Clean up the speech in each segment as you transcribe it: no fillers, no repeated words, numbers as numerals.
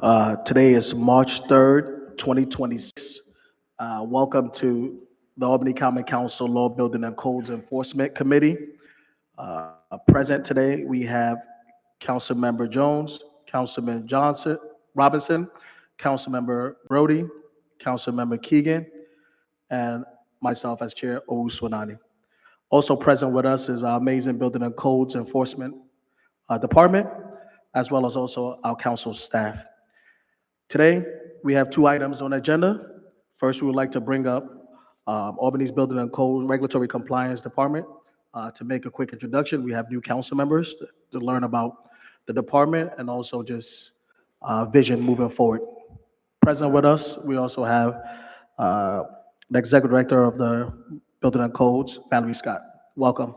Today is March 3rd, 2026. Welcome to the Albany Common Council Law Building and Codes Enforcement Committee. Present today, we have Councilmember Jones, Councilman Robinson, Councilmember Brody, Councilmember Keegan, and myself as Chair, Owusu. Also present with us is our amazing Building and Codes Enforcement Department, as well as also our council staff. Today, we have two items on the agenda. First, we would like to bring up Albany's Building and Code Regulatory Compliance Department. To make a quick introduction, we have new council members to learn about the department and also just vision moving forward. Present with us, we also have the Executive Director of the Building and Codes, Valerie Scott. Welcome.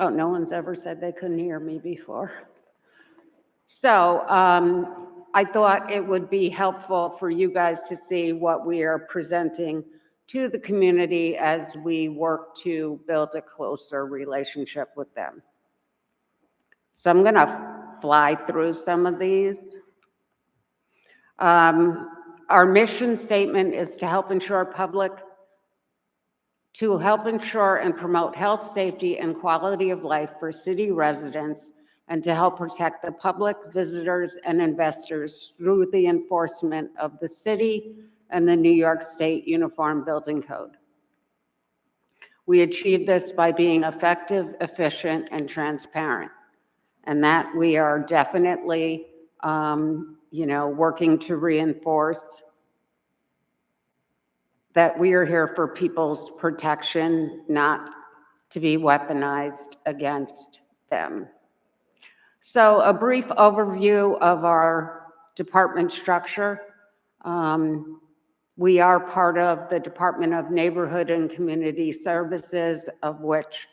Oh, no one's ever said they couldn't hear me before. So I thought it would be helpful for you guys to see what we are presenting to the community as we work to build a closer relationship with them. So I'm gonna fly through some of these. Our mission statement is to help ensure and promote health, safety, and quality of life for city residents, and to help protect the public, visitors, and investors through the enforcement of the city and the New York State Uniform Building Code. We achieve this by being effective, efficient, and transparent, and that we are definitely, working to reinforce that we are here for people's protection, not to be weaponized against them. So a brief overview of our department structure. We are part of the Department of Neighborhood and Community Services, of which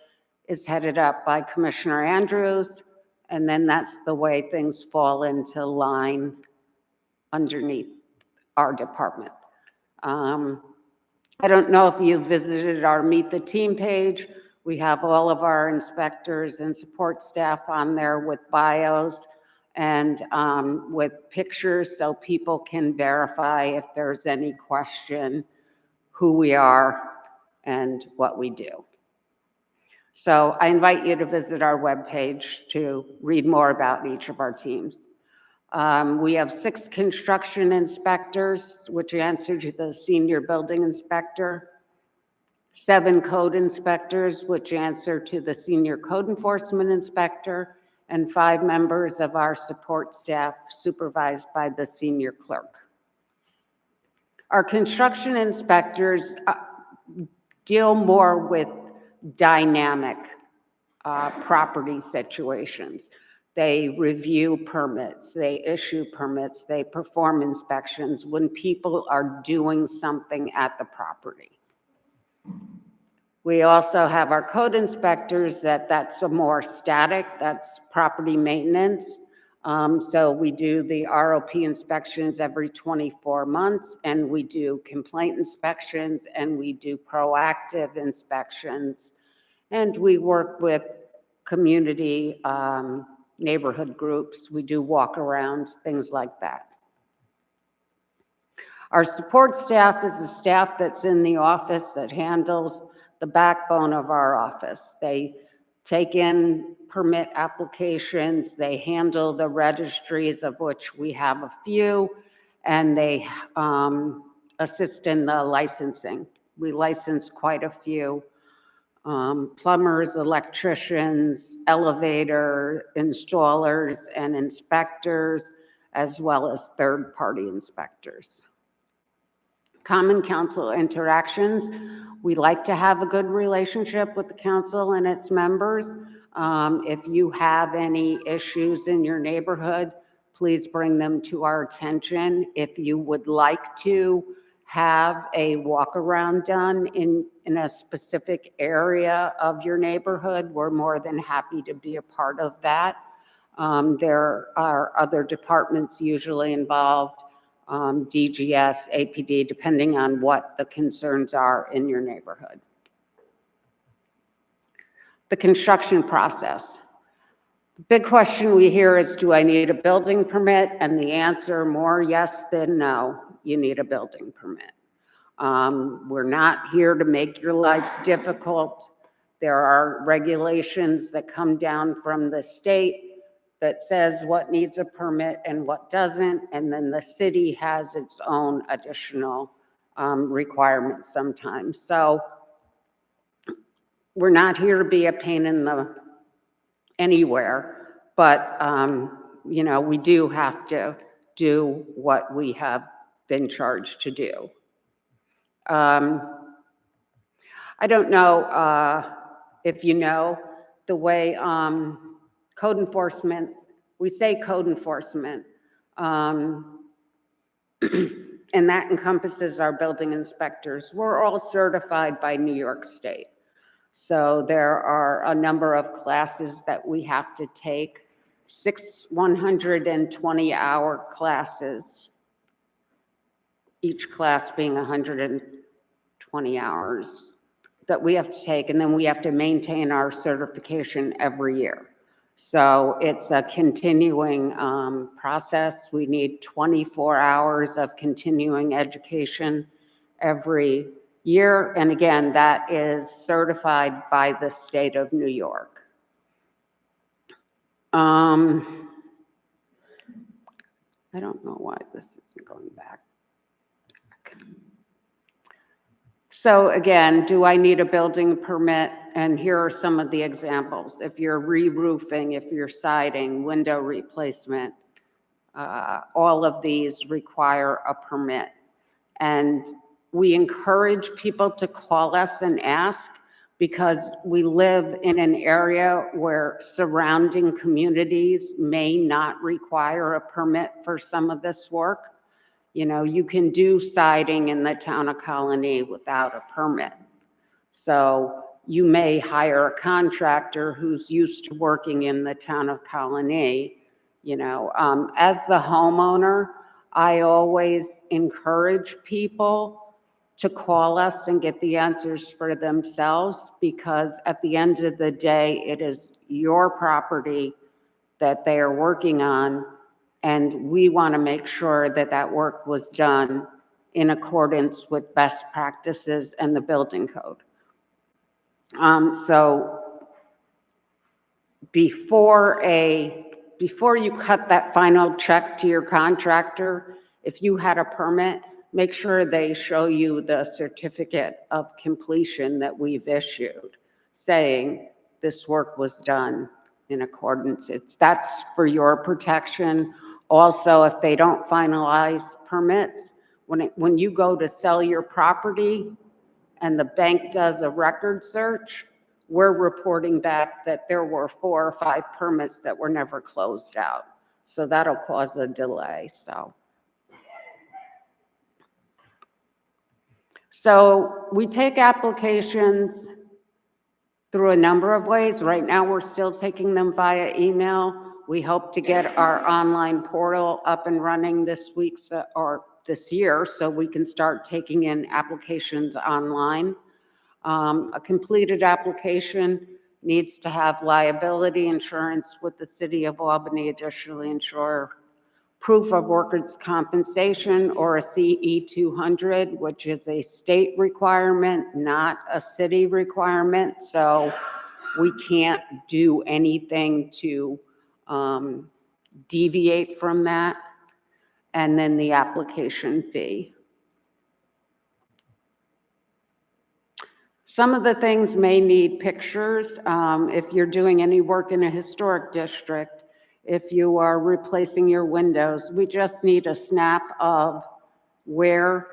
is headed up by Commissioner Andrews, and then that's the way things fall into line underneath our department. I don't know if you visited our Meet the Team page. We have all of our inspectors and support staff on there with bios and with pictures so people can verify if there's any question who we are and what we do. So I invite you to visit our webpage to read more about each of our teams. We have 6 construction inspectors, which answer to the senior building inspector, 7 code inspectors, which answer to the senior code enforcement inspector, and 5 members of our support staff supervised by the senior clerk. Our construction inspectors deal more with dynamic property situations. They review permits, they issue permits, they perform inspections when people are doing something at the property. We also have our code inspectors that's a more static, that's property maintenance. So we do the ROP inspections every 24 months, and we do complaint inspections, and we do proactive inspections, and we work with community neighborhood groups. We do walk-arounds, things like that. Our support staff is the staff that's in the office that handles the backbone of our office. They take in permit applications. They handle the registries, of which we have a few, and they assist in the licensing. We license quite a few. Plumbers, electricians, elevator installers and inspectors, as well as third-party inspectors. Common Council interactions. We like to have a good relationship with the council and its members. If you have any issues in your neighborhood, please bring them to our attention. If you would like to have a walk around done in a specific area of your neighborhood, we're more than happy to be a part of that. There are other departments usually involved, DGS, APD, depending on what the concerns are in your neighborhood. The construction process. The big question we hear is, do I need a building permit? And the answer, more yes than no, you need a building permit. We're not here to make your lives difficult. There are regulations that come down from the state that says what needs a permit and what doesn't, and then the city has its own additional requirements sometimes. So we're not here to be a pain in the anywhere, but you know, we do have to do what we have been charged to do. I don't know if you know the way code enforcement, we say code enforcement, and that encompasses our building inspectors. We're all certified by New York State. So there are a number of classes that we have to take, 120-hour classes, each class being 120 hours that we have to take, and then we have to maintain our certification every year. So it's a continuing process. We need 24 hours of continuing education every year. And again, that is certified by the state of New York. I don't know why this isn't going back. So again, do I need a building permit? And here are some of the examples. If you're re-roofing, if you're siding, window replacement, all of these require a permit. And we encourage people to call us and ask, because we live in an area where surrounding communities may not require a permit for some of this work. You know, you can do siding in the town of Colony without a permit. So you may hire a contractor who's used to working in the town of Colony. You know, as the homeowner, I always encourage people to call us and get the answers for themselves, because at the end of the day, it is your property that they are working on, and we want to make sure that that work was done in accordance with best practices and the building code. So before you cut that final check to your contractor, if you had a permit, make sure they show you the certificate of completion that we've issued, saying this work was done in accordance. That's for your protection. Also, if they don't finalize permits, when you go to sell your property and the bank does a record search, we're reporting back that there were 4 or 5 permits that were never closed out. So that'll cause a delay. So we take applications through a number of ways. Right now, we're still taking them via email. We hope to get our online portal up and running this week or this year, so we can start taking in applications online. A completed application needs to have liability insurance with the City of Albany, additionally insure proof of workers' compensation or a CE 200, which is a state requirement, not a city requirement. So We can't do anything to deviate from that. And then the application fee. Some of the things may need pictures. If you're doing any work in a historic district, if you are replacing your windows, we just need a snap of where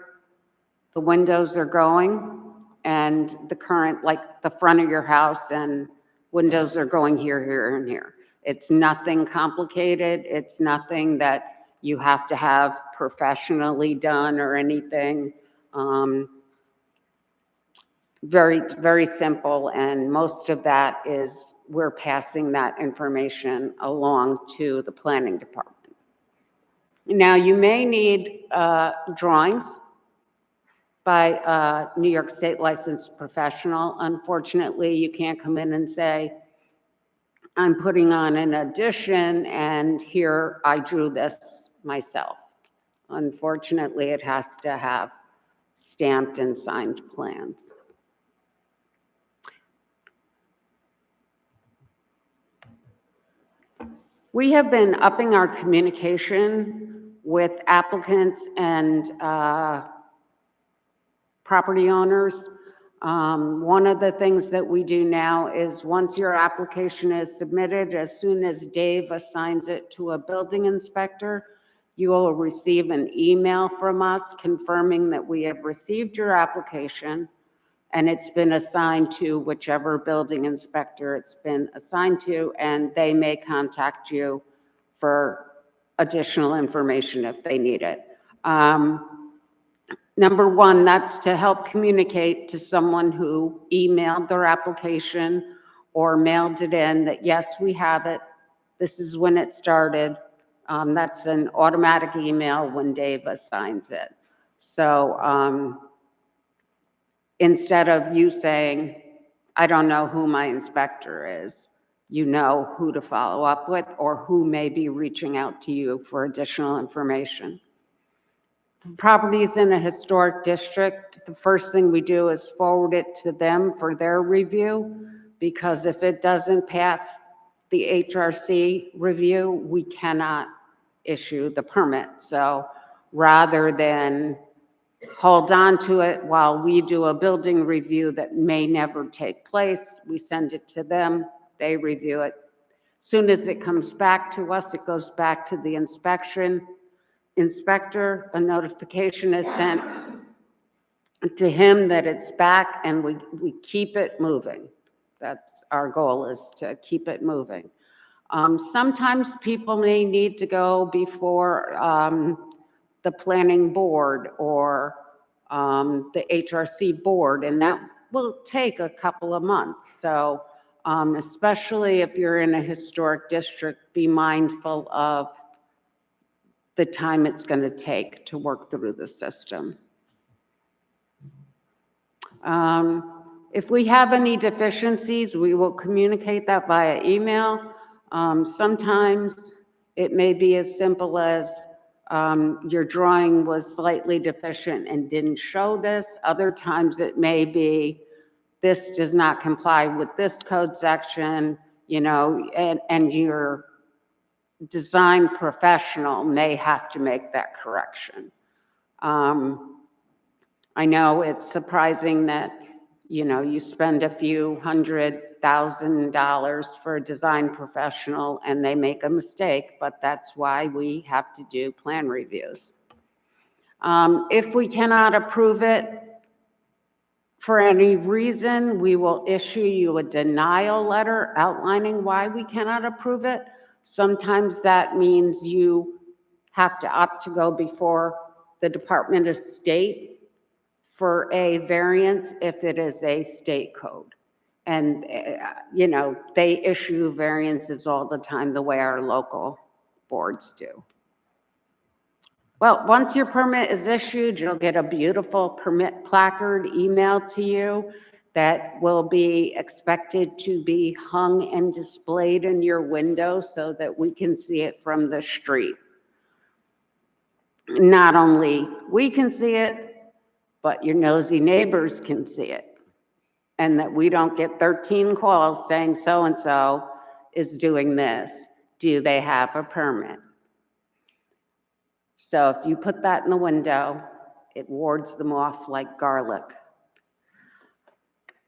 the windows are going and the current, like the front of your house, and windows are going here, here, and here. It's nothing complicated. It's nothing that you have to have professionally done or anything. Very, very simple, and most of that is we're passing that information along to the planning department. Now, you may need drawings by a New York State licensed professional. Unfortunately, you can't come in and say, I'm putting on an addition and here I drew this myself. Unfortunately, it has to have stamped and signed plans. We have been upping our communication with applicants and property owners. One of the things that we do now is once your application is submitted, as soon as Dave assigns it to a building inspector, you will receive an email from us confirming that we have received your application and it's been assigned to whichever building inspector it's been assigned to, and they may contact you for additional information if they need it. Number one, that's to help communicate to someone who emailed their application or mailed it in that, yes, we have it. This is when it started. That's an automatic email when Dave assigns it. So instead of you saying, I don't know who my inspector is, you know who to follow up with or who may be reaching out to you for additional information. Properties in a historic district, the first thing we do is forward it to them for their review, because if it doesn't pass the HRC review, we cannot issue the permit. So rather than hold on to it while we do a building review that may never take place, we send it to them, they review it. As soon as it comes back to us, it goes back to the inspector, a notification is sent to him that it's back, and we keep it moving. That's our goal, is to keep it moving. Sometimes people may need to go before the planning board or the HRC board, and that will take a couple of months. So especially if you're in a historic district, be mindful of the time it's going to take to work through the system. If we have any deficiencies, we will communicate that via email. Sometimes it may be as simple as your drawing was slightly deficient and didn't show this. Other times it may be this does not comply with this code section, you know, and your design professional may have to make that correction. I know it's surprising that, you know, you spend a few $100,000 for a design professional and they make a mistake, but that's why we have to do plan reviews. If we cannot approve it for any reason, we will issue you a denial letter outlining why we cannot approve it. Sometimes that means you have to opt to go before the Department of State for a variance if it is a state code. And, you know, they issue variances all the time the way our local boards do. Well, once your permit is issued, you'll get a beautiful permit placard emailed to you that will be expected to be hung and displayed in your window so that we can see it from the street. Not only we can see it, but your nosy neighbors can see it. and that we don't get 13 calls saying so-and-so is doing this. Do they have a permit? So if you put that in the window, it wards them off like garlic.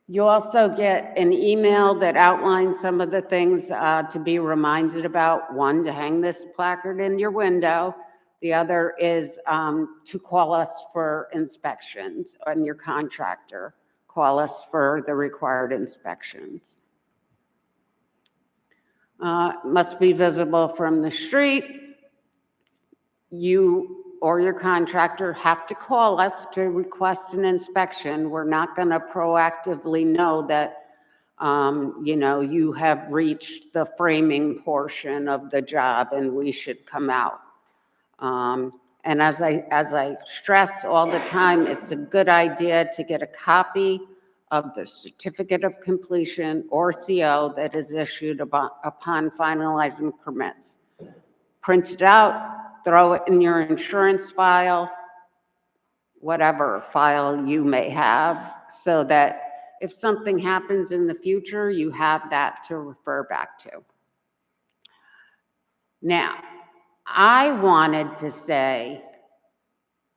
You also get an email that outlines some of the things to be reminded about. One, to hang this placard in your window. The other is to call us for inspections, and your contractor. Call us for the required inspections. Must be visible from the street. You or your contractor have to call us to request an inspection. We're not going to proactively know that you have reached the framing portion of the job and we should come out. And as I stress all the time, it's a good idea to get a copy of the certificate of completion or CO that is issued upon finalizing permits. Print it out, throw it in your insurance file, whatever file you may have, so that if something happens in the future, you have that to refer back to. Now, I wanted to say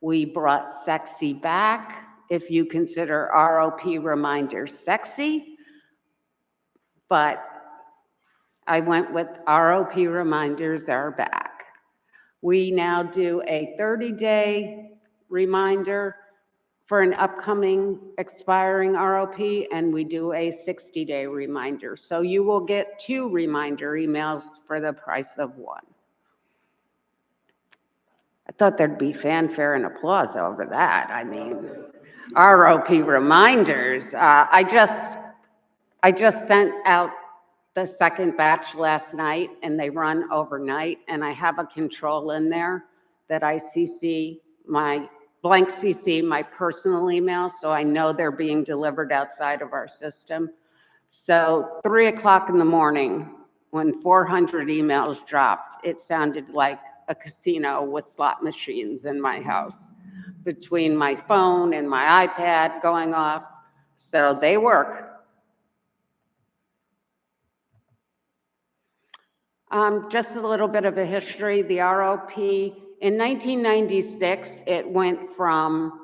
we brought sexy back, if you consider ROP reminders sexy, but I went with ROP reminders are back. We now do a 30-day reminder for an upcoming expiring ROP, and we do a 60-day reminder. So you will get 2 reminder emails for the price of 1. I thought there'd be fanfare and applause over that. I mean, ROP reminders. I just sent out the second batch last night, and they run overnight, and I have a control in there that I CC my blank CC my personal email, so I know they're being delivered outside of our system. So 3 o'clock in the morning, when 400 emails dropped, it sounded like a casino with slot machines in my house, between my phone and my iPad going off. So they work. Just a little bit of a history. The ROP, in 1996, it went from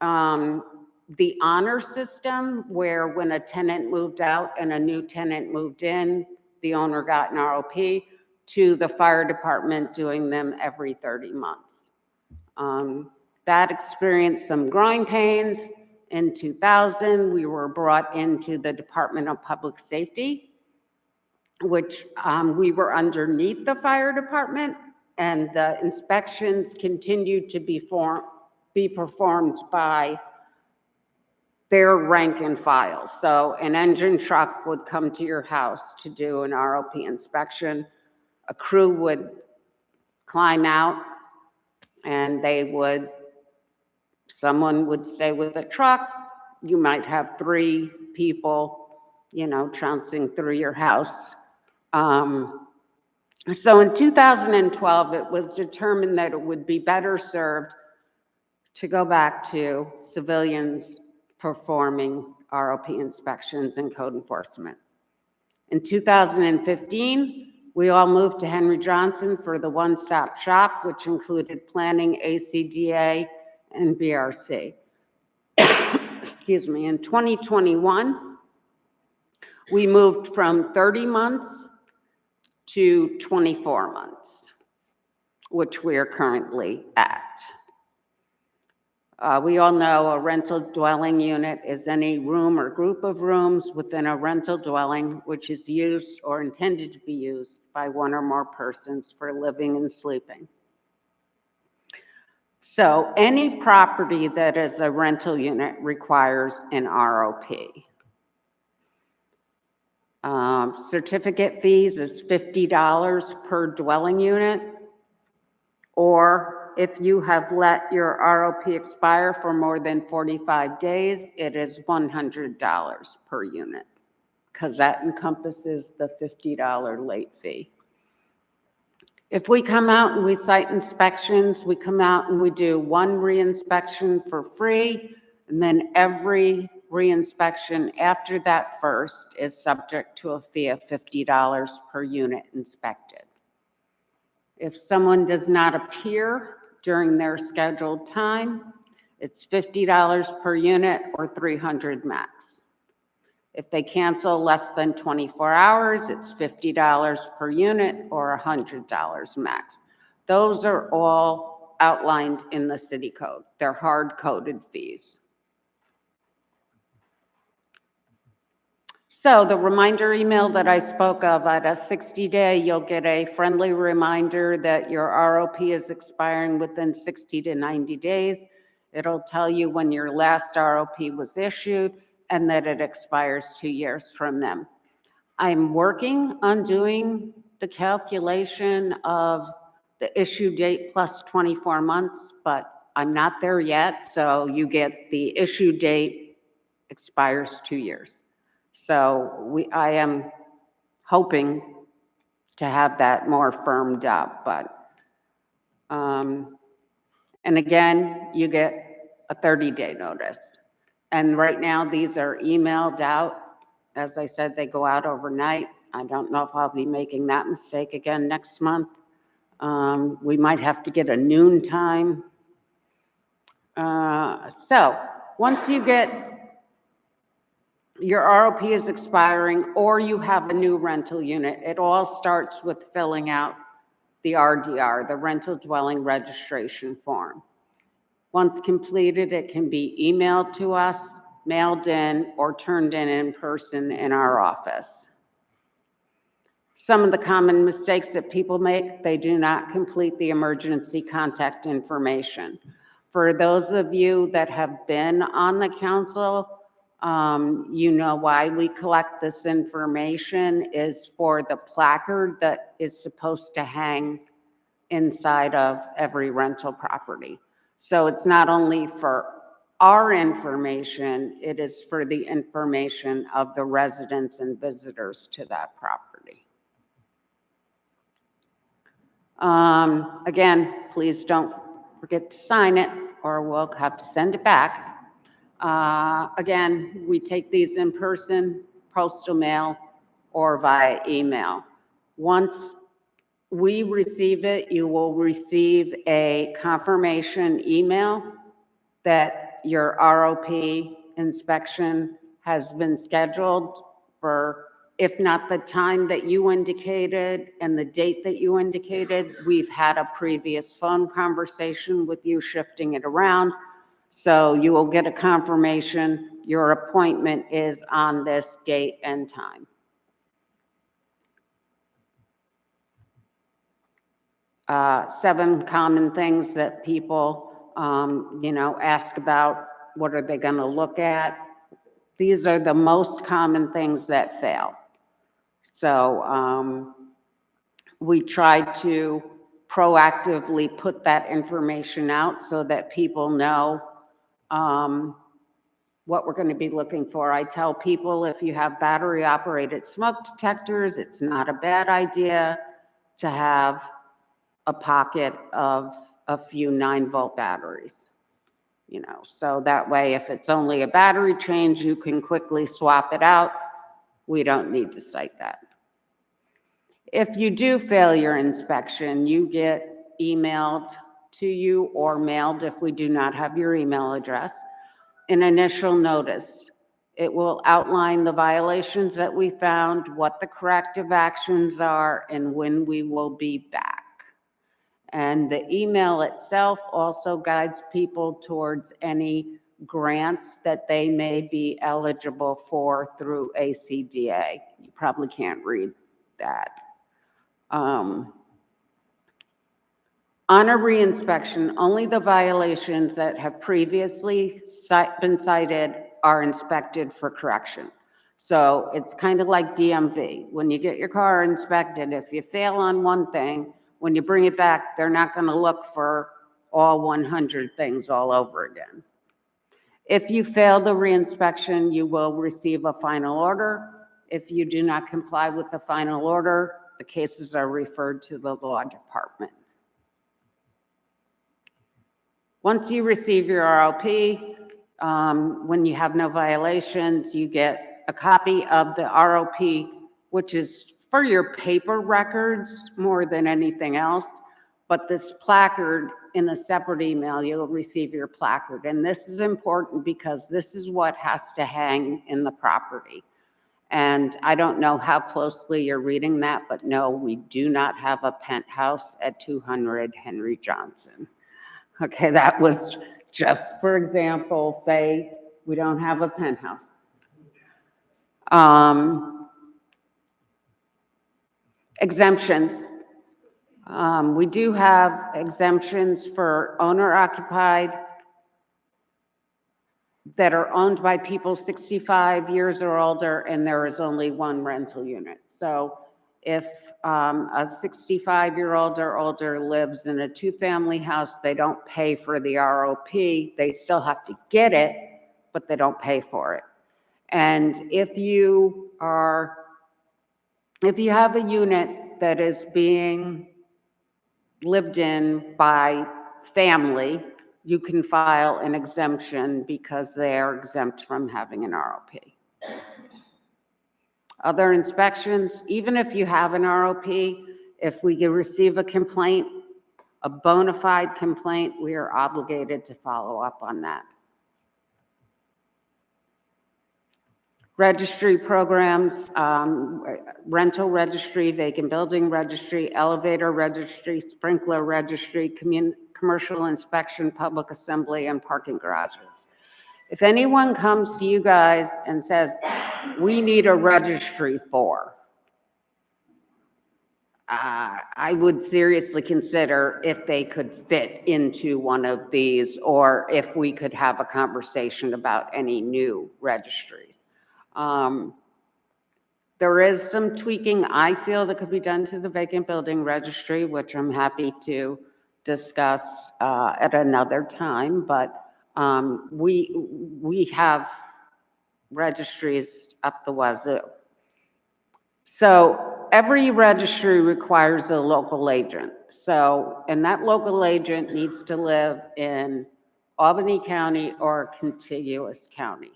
the honor system, where when a tenant moved out and a new tenant moved in, the owner got an ROP, to the fire department doing them every 30 months. That experienced some growing pains. In 2000, we were brought into the Department of Public Safety, which we were underneath the fire department, and the inspections continued to be performed by their rank and file. So an engine truck would come to your house to do an ROP inspection. A crew would climb out, and someone would stay with the truck. You might have 3 people, trouncing through your house. So in 2012, it was determined that it would be better served to go back to civilians performing ROP inspections and code enforcement. In 2015, we all moved to Henry Johnson for the one-stop shop, which included planning, ACDA, and BRC. Excuse me. In 2021, we moved from 30 months to 24 months, which we are currently at. We all know a rental dwelling unit is any room or group of rooms within a rental dwelling which is used or intended to be used by 1 or more persons for living and sleeping. So any property that is a rental unit requires an ROP. Certificate fees is $50 per dwelling unit, or if you have let your ROP expire for more than 45 days, it is $100 per unit, because that encompasses the $50 late fee. If we come out and we site inspections, we come out and we do 1 re-inspection for free, and then every reinspection after that first is subject to a fee of $50 per unit inspected. If someone does not appear during their scheduled time, it's $50 per unit or $300 max. If they cancel less than 24 hours, it's $50 per unit or $100 max. Those are all outlined in the city code. They're hard-coded fees. So the reminder email that I spoke of, at a 60-day, you'll get a friendly reminder that your ROP is expiring within 60 to 90 days. It'll tell you when your last ROP was issued and that it expires 2 years from them. I'm working on doing the calculation of the issue date plus 24 months, but I'm not there yet. So you get the issue date expires 2 years. So I am hoping to have that more firmed up, but, and again, you get a 30-day notice. And right now, these are emailed out. As I said, they go out overnight. I don't know if I'll be making that mistake again next month. We might have to get a noon time. So once you get your ROP is expiring or you have a new rental unit, it all starts with filling out the RDR, the rental dwelling registration form. Once completed, it can be emailed to us, mailed in, or turned in person in our office. Some of the common mistakes that people make, they do not complete the emergency contact information. For those of you that have been on the council, you know why we collect this information is for the placard that is supposed to hang inside of every rental property. So it's not only for our information, it is for the information of the residents and visitors to that property. Again, please don't forget to sign it or we'll have to send it back. Again, we take these in person, postal mail, or via email. Once we receive it, you will receive a confirmation email that your ROP inspection has been scheduled for, if not the time that you indicated and the date that you indicated, we've had a previous phone conversation with you shifting it around. So you will get a confirmation your appointment is on this date and time. Seven common things that people, ask about. What are they going to look at? These are the most common things that fail. So we try to proactively put that information out so that people know what we're going to be looking for. I tell people if you have battery operated smoke detectors, it's not a bad idea to have a pocket of a few 9-volt batteries, so that way if it's only a battery change, you can quickly swap it out. We don't need to cite that. If you do fail your inspection, you get emailed to you or mailed, if we do not have your email address, an initial notice. It will outline the violations that we found, what the corrective actions are, and when we will be back. And the email itself also guides people towards any grants that they may be eligible for through ACDA. You probably can't read that. On a reinspection, only the violations that have previously been cited are inspected for correction. So it's kind of like DMV. When you get your car inspected, if you fail on one thing, when you bring it back, they're not going to look for all 100 things all over again. If you fail the reinspection, you will receive a final order. If you do not comply with the final order, the cases are referred to the law department. Once you receive your ROP, When you have no violations, you get a copy of the ROP, which is for your paper records more than anything else. But this placard, in a separate email, you'll receive your placard. And this is important because this is what has to hang in the property. And I don't know how closely you're reading that, but no, we do not have a penthouse at 200 Henry Johnson. Okay, that was just for example, Faye, we don't have a penthouse. Exemptions. We do have exemptions for owner occupied that are owned by people 65 years or older, and there is only one rental unit. So if a 65-year-old or older lives in a two-family house, they don't pay for the ROP. They still have to get it, but they don't pay for it. And if you have a unit that is being lived in by family, you can file an exemption because they are exempt from having an ROP. Other inspections, even if you have an ROP, if we receive a complaint, a bona fide complaint, we are obligated to follow up on that. Registry programs, rental registry, vacant building registry, elevator registry, sprinkler registry, commercial inspection, public assembly, and parking garages. If anyone comes to you guys and says, we need a registry for, I would seriously consider if they could fit into one of these, or if we could have a conversation about any new registries. There is some tweaking I feel that could be done to the vacant building registry, which I'm happy to discuss at another time, but we have registries up the wazoo. So every registry requires a local agent. So, and that local agent needs to live in Albany County or contiguous county.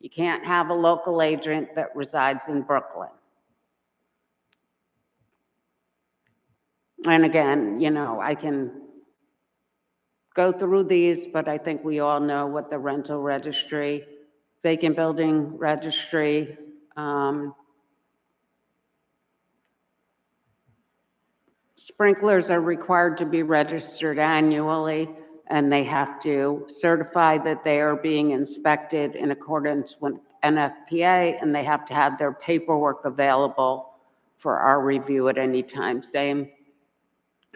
You can't have a local agent that resides in Brooklyn. And again, you know, I can go through these, but I think we all know what the rental registry, vacant building registry, sprinklers are required to be registered annually, and they have to certify that they are being inspected in accordance with NFPA, and they have to have their paperwork available for our review at any time. Same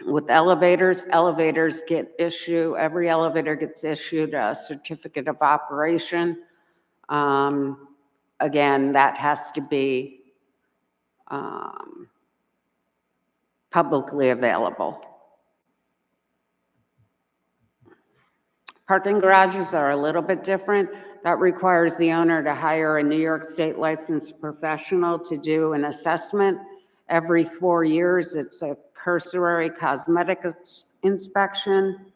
with elevators. Elevators get issued, every elevator gets issued a certificate of operation. Again, that has to be publicly available. Parking garages are a little bit different. That requires the owner to hire a New York State licensed professional to do an assessment. Every 4 years, it's a cursory cosmetic inspection.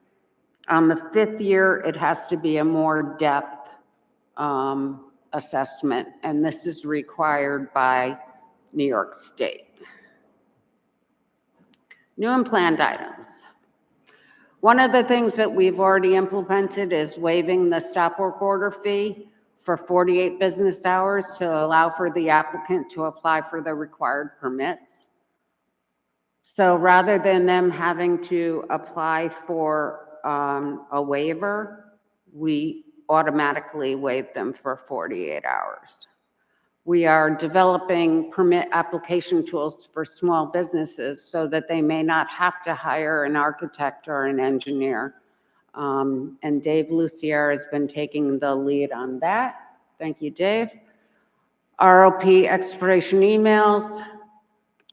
On the 5th year, it has to be a more depth assessment, and this is required by New York State. New and planned items. One of the things that we've already implemented is waiving the stop work order fee for 48 business hours to allow for the applicant to apply for the required permits. So rather than them having to apply for a waiver, we automatically waive them for 48 hours. We are developing permit application tools for small businesses so that they may not have to hire an architect or an engineer. And Dave Lucier has been taking the lead on that. Thank you, Dave. ROP expiration emails,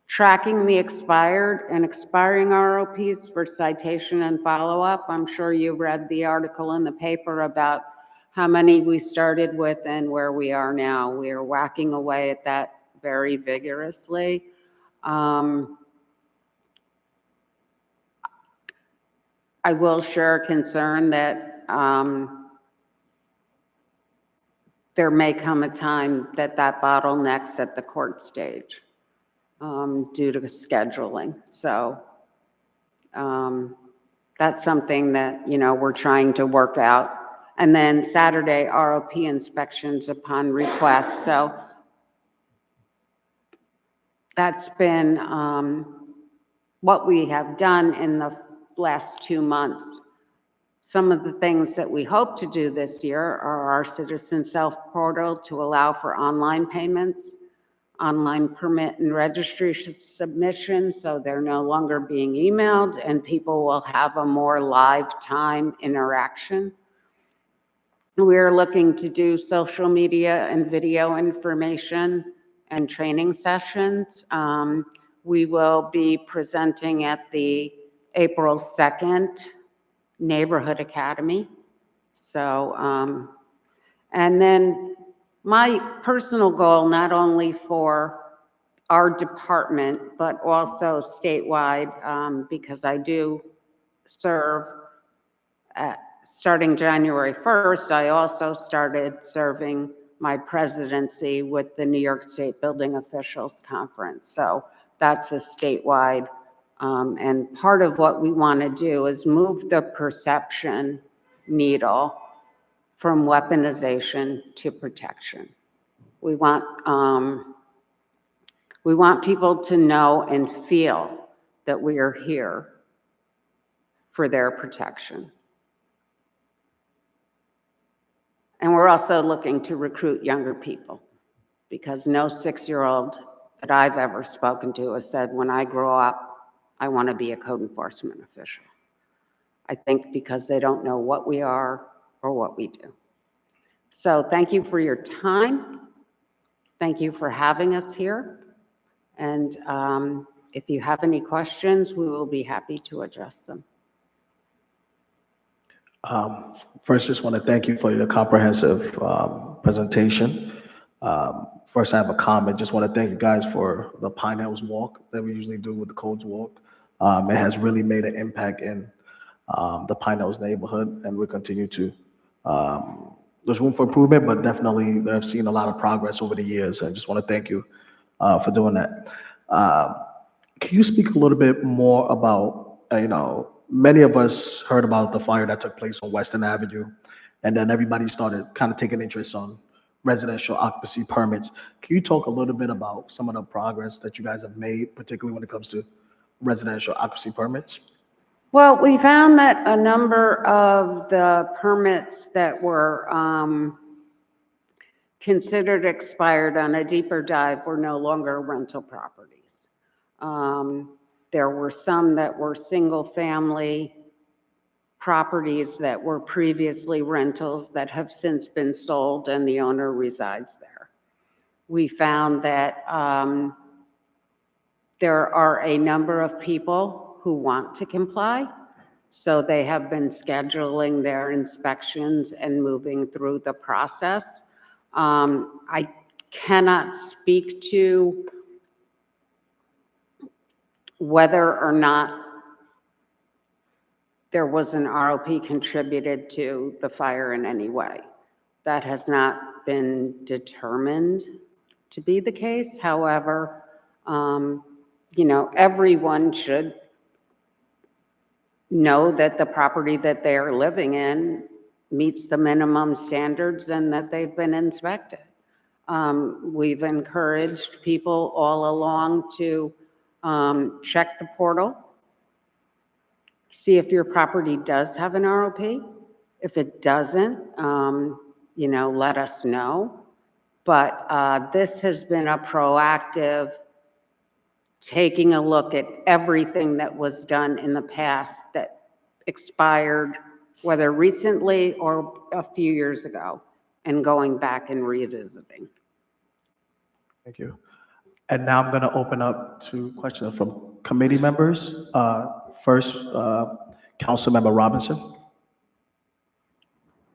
tracking the expired and expiring ROPs for citation and follow-up. I'm sure you read the article in the paper about how many we started with and where we are now. We are whacking away at that very vigorously. I will share a concern that there may come a time that bottlenecks at the court stage due to scheduling. So that's something that, we're trying to work out. And then Saturday, ROP inspections upon request. So that's been what we have done in the last 2 months. Some of the things that we hope to do this year are our citizen self-portal to allow for online payments, online permit and registration submissions, so they're no longer being emailed and people will have a more live time interaction. We're looking to do social media and video information and training sessions. We will be presenting at the April 2nd Neighborhood Academy. So, and then my personal goal, not only for our department, but also statewide, because I do serve starting January 1st, I also started serving my presidency with the New York State Building Officials Conference. So that's a statewide, and part of what we want to do is move the perception needle from weaponization to protection. We want people to know and feel that we are here for their protection. And we're also looking to recruit younger people, because no 6-year-old that I've ever spoken to has said, when I grow up, I want to be a code enforcement official. I think because they don't know what we are or what we do. So thank you for your time. Thank you for having us here. And if you have any questions, we will be happy to address them. First, just want to thank you for your comprehensive presentation. First, I have a comment. Just want to thank you guys for the Pine Hills Walk that we usually do with the Codes Walk. It has really made an impact in the Pine Hills neighborhood, and we continue to. There's room for improvement, but definitely I've seen a lot of progress over the years. I just want to thank you for doing that. Can you speak a little bit more about, many of us heard about the fire that took place on Western Avenue, and then everybody started kind of taking interest on residential occupancy permits. Can you talk a little bit about some of the progress that you guys have made, particularly when it comes to residential occupancy permits? Well, we found that a number of the permits that were considered expired on a deeper dive were no longer rental properties. There were some that were single-family properties that were previously rentals that have since been sold and the owner resides there. We found that there are a number of people who want to comply, so they have been scheduling their inspections and moving through the process. I cannot speak to whether or not there was an ROP contributed to the fire in any way. That has not been determined to be the case. However, everyone should know that the property that they are living in meets the minimum standards and that they've been inspected. We've encouraged people all along to check the portal, see if your property does have an ROP. If it doesn't, let us know. But this has been a proactive taking a look at everything that was done in the past that expired, whether recently or a few years ago, and going back and revisiting. Thank you. And now I'm going to open up to questions from committee members. First, Councilmember Robinson.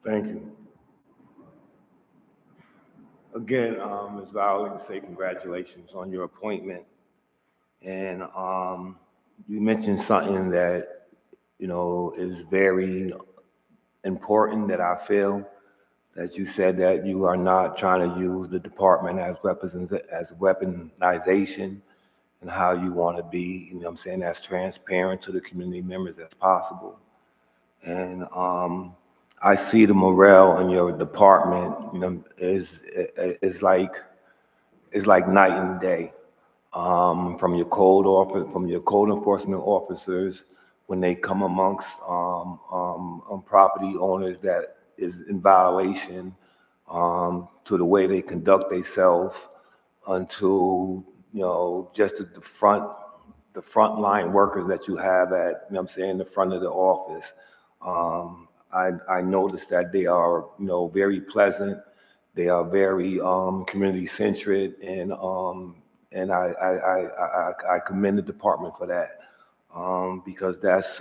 Thank you. Again, Ms. Vowley, say congratulations on your appointment. And you mentioned something that, is very important that I feel that you said that you are not trying to use the department as weaponization, and how you want to be, you know what I'm saying, as transparent to the community members as possible. And I see the morale in your department, you know, is like night and day. From your from your code enforcement officers, when they come amongst property owners that is in violation, to the way they conduct themselves, unto, you know, just the front line workers that you have at, you know what I'm saying, the front of the office. I noticed that they are, you know, very pleasant. They are very community centered, and I commend the department for that, because that's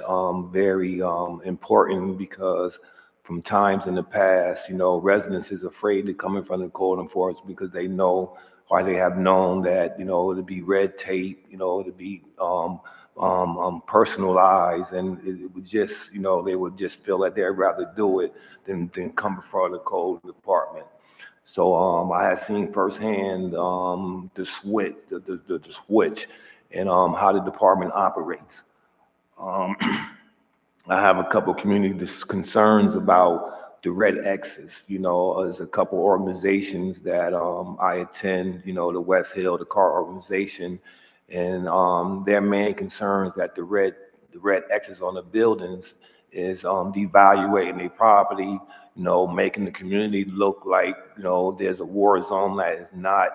very important, because from times in the past, you know, residents is afraid to come in front of the code enforcement because they know, or they have known that, you know, it'll be red tape, you know, it'll be personalized, and it would just, you know, they would just feel that they'd rather do it than come before the code department. So I had seen firsthand the switch and how the department operates. I have a couple of community concerns about the red X's. You know, there's a couple organizations that I attend, you know, the West Hill, the car organization, and their main concerns that the red X's on the buildings is devaluating their property, you know, making the community look like, you know, there's a war zone that is not,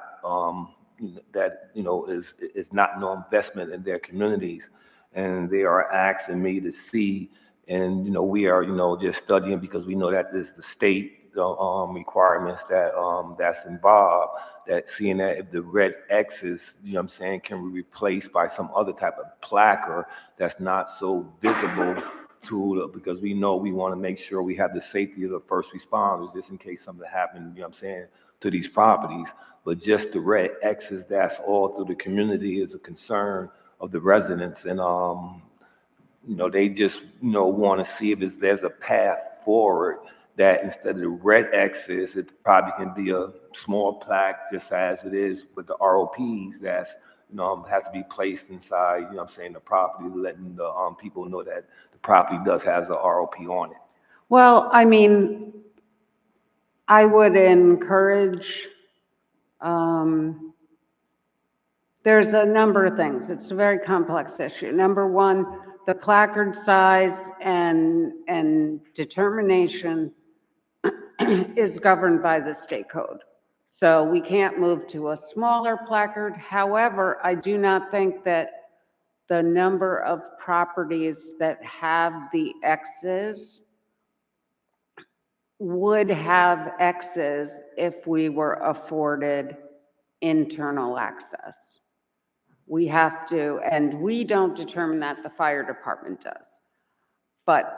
is not no investment in their communities. And they are asking me to see, and, you know, we are, you know, just studying, because we know that there's the state requirements that that's involved, that seeing that if the red X's, you know what I'm saying, can be replaced by some other type of placard that's not so visible to, because we know we want to make sure we have the safety of the first responders, just in case something happened, you know what I'm saying, to these properties. But just the red X's that's all through the community is a concern of the residents. And you know, they just, you know, want to see if there's a path forward, that instead of the red X's, it probably can be a small plaque, just as it is with the ROPs, that's, you know, has to be placed inside, you know what I'm saying, the property, letting the people know that the property does have the ROP on it. Well, I mean, I would encourage, there's a number of things. It's a very complex issue. Number one, the placard size and determination is governed by the state code. So we can't move to a smaller placard. However, I do not think that the number of properties that have the X's would have X's if we were afforded internal access. We have to, and we don't determine that, the fire department does. But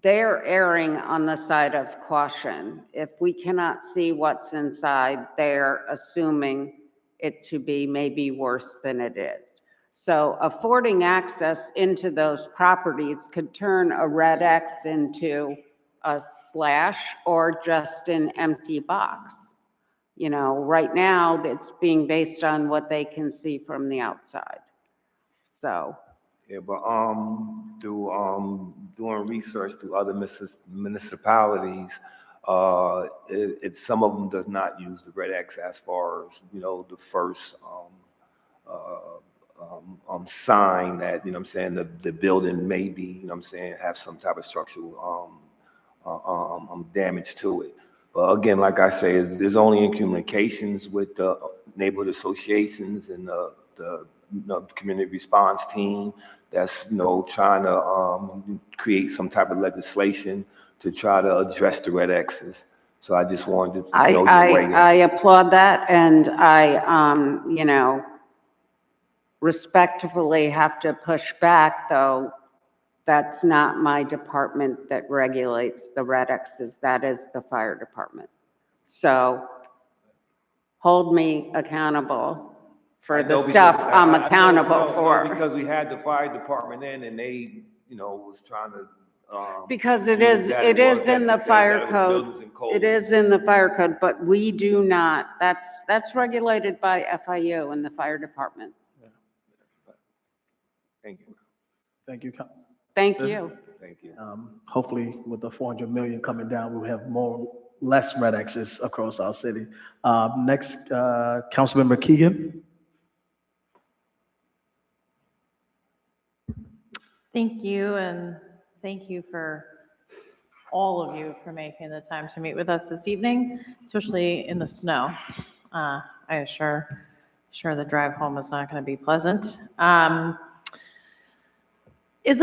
they're erring on the side of caution. If we cannot see what's inside, they're assuming it to be maybe worse than it is. So affording access into those properties could turn a red X into a slash or just an empty box. You know, right now it's being based on what they can see from the outside. So. Yeah, but through doing research through other municipalities, some of them does not use the red X as far as, you know, the first sign that, you know what I'm saying, the building may be, you know what I'm saying, have some type of structural damage to it. But again, like I say, there's only in communications with the neighborhood associations and the you know, community response team that's, you know, trying to create some type of legislation to try to address the red X's. So I just wanted to know your way in. I applaud that, and I, you know, respectfully have to push back, though. That's not my department that regulates the red X's. That is the fire department. So hold me accountable for the stuff I'm accountable for. Because we had the fire department in, and they, you know, was trying to Because it use is, that it was is that- in the that fire was code. buildings and codes. It is in the fire code, but we do not, that's regulated by FIU and the fire department. Thank you. Thank you. Thank you. Thank you. Hopefully with the 400 million coming down, we'll have less red X's across our city. Next, Councilmember Keegan. Thank you, and thank you for all of you for making the time to meet with us this evening, especially in the snow. I assure the drive home is not going to be pleasant. Is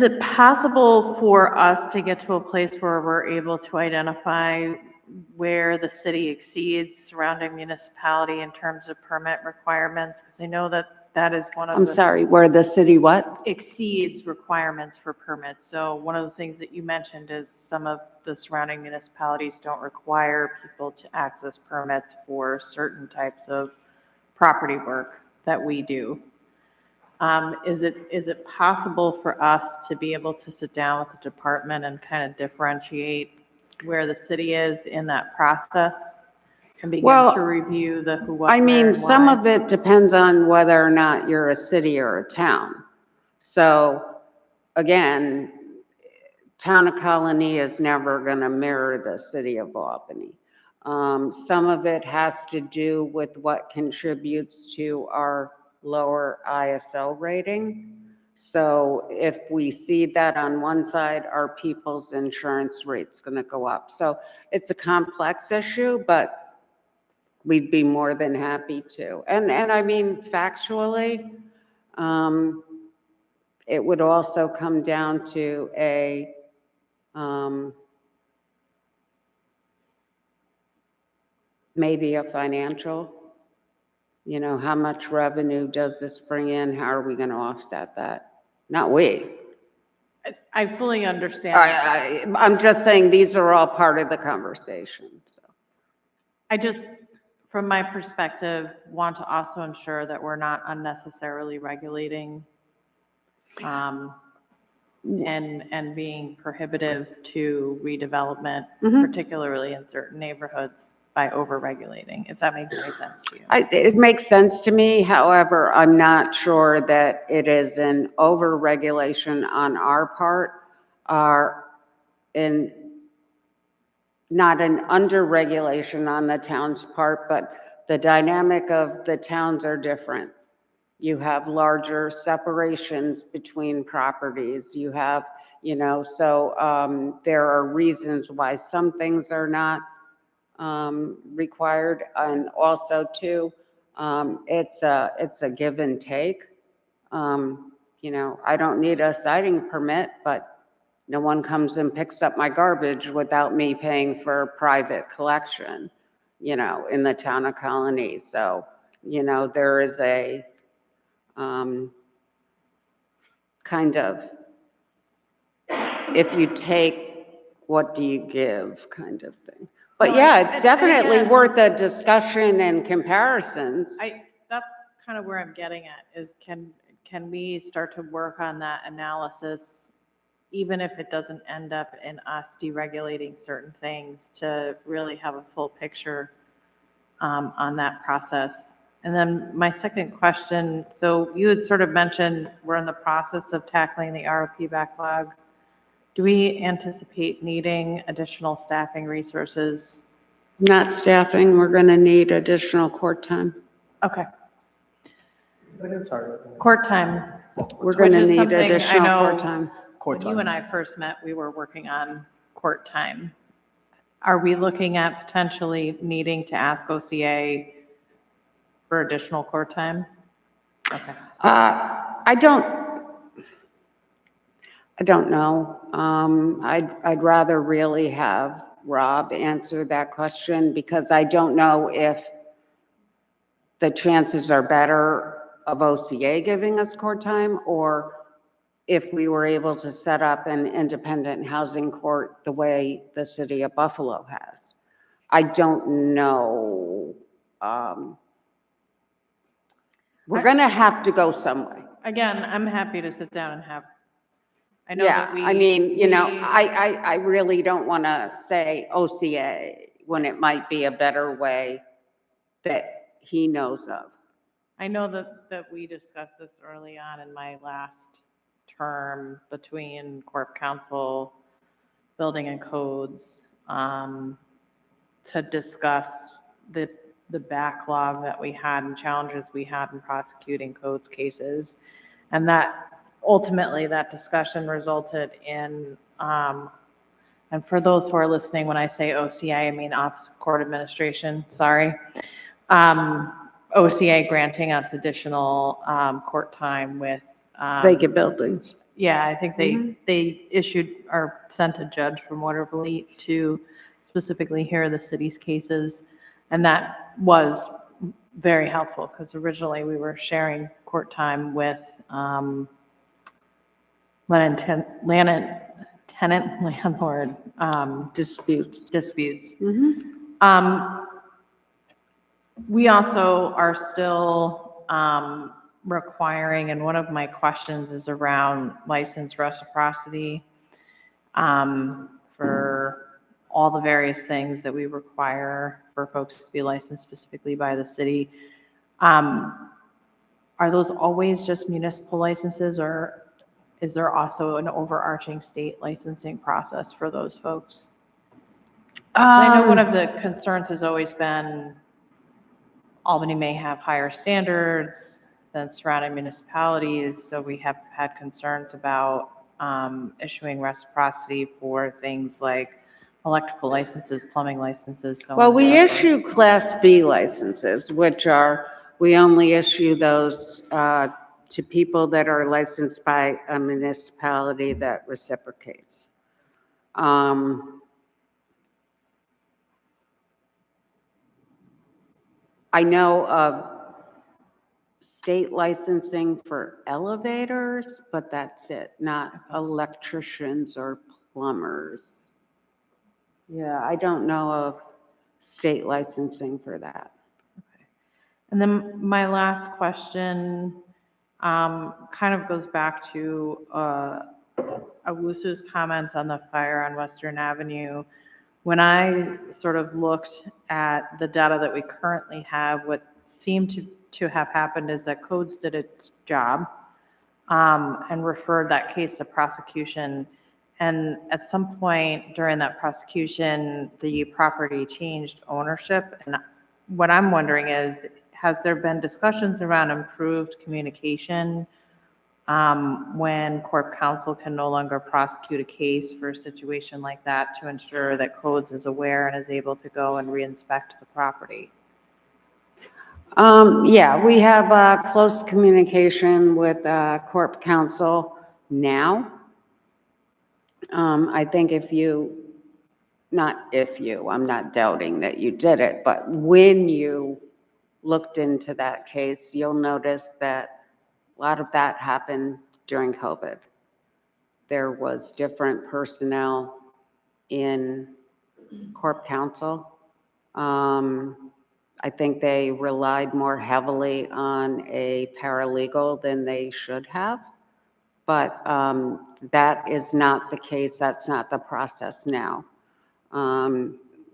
it possible for us to get to a place where we're able to identify where the city exceeds surrounding municipality in terms of permit requirements? Because I know that is one of I'm the sorry, where the city what? exceeds requirements for permits. So one of the things that you mentioned is some of the surrounding municipalities don't require people to access permits for certain types of property work that we do. Is it possible for us to be able to sit down with the department and kind of differentiate where the city is in that process and begin Well, to review the who, what, I where, mean, and some why? of it depends on whether or not you're a city or a town. So again, Town of Colony is never going to mirror the city of Albany. Some of it has to do with what contributes to our lower ISO rating. So if we see that on one side, our people's insurance rate's going to go up. So it's a complex issue, but we'd be more than happy to. And I mean, factually, it would also come down to maybe a financial, how much revenue does this bring in? How are we going to offset that? Not we. I fully understand. I'm just saying these are all part of the conversation. So. I just, from my perspective, want to also ensure that we're not unnecessarily regulating and being prohibitive to redevelopment, particularly in certain neighborhoods, by over-regulating, if that makes any sense to you. It makes sense to me. However, I'm not sure that it is an over-regulation on our part or not an under-regulation on the town's part, but the dynamic of the towns are different. You have larger separations between properties. You have, so there are reasons why some things are not required, and also too, it's a give and take. I don't need a siding permit, but no one comes and picks up my garbage without me paying for private collection, in the Town of Colony. So, there is a kind of, if you take, what do you give kind of thing. But No, yeah, it's definitely again, worth a discussion and comparisons. That's kind of where I'm getting at, is can we start to work on that analysis, even if it doesn't end up in us deregulating certain things, to really have a full picture on that process. And then my second question, so you had sort of mentioned we're in the process of tackling the RFP backlog. Do we anticipate needing additional staffing resources? Not staffing, we're going to need additional court time. Okay. Sorry. Court time. We're going to Which is need something I additional know court time. Court When you time. and I first met, we were working on court time. Are we looking at potentially needing to ask OCA for additional court time? Okay. I don't know. I'd rather really have Rob answer that question, because I don't know if the chances are better of OCA giving us court time, or if we were able to set up an independent housing court the way the city of Buffalo has. I don't know. We're going to have to go some way. Again, I'm happy to sit down and I know Yeah, that we. I mean, we- I really don't want to say OCA when it might be a better way that he knows of. I know that we discussed this early on in my last term between Corp Council, Building and Codes, to discuss the backlog that we had and challenges we had in prosecuting codes cases. And that ultimately, that discussion resulted in, and for those who are listening, when I say OCA, I mean Office of Court Administration, sorry. OCA granting us additional court time with. Vacant buildings. Yeah, I think they issued or sent a judge from Waterville to specifically hear the city's cases. And that was very helpful because originally we were sharing court time with tenant landlord Disputes. We also are still requiring, and one of my questions is around license reciprocity for all the various things that we require for folks to be licensed specifically by the city. Are those always just municipal licenses, or is there also an overarching state licensing process for those folks? I know one of the concerns has always been Albany may have higher standards than surrounding municipalities, so we have had concerns about issuing reciprocity for things like electrical licenses, plumbing licenses, so on. Well, and we so forth. issue Class B licenses, which are, we only issue those to people that are licensed by a municipality that reciprocates. I know of state licensing for elevators, but that's it, not electricians or plumbers. Yeah, I don't know of state licensing for that. And then my last question kind of goes back to Awusu's comments on the fire on Western Avenue. When I sort of looked at the data that we currently have, what seemed to have happened is that Codes did its job and referred that case to prosecution. And at some point during that prosecution, the property changed ownership. And what I'm wondering is, has there been discussions around improved communication when Corp Counsel can no longer prosecute a case for a situation like that to ensure that Codes is aware and is able to go and re-inspect the property? Yeah, we have close communication with Corp Counsel now. I think I'm not doubting that you did it, but when you looked into that case, you'll notice that a lot of that happened during COVID. There was different personnel in Corp Counsel. I think they relied more heavily on a paralegal than they should have, but that is not the case. That's not the process now.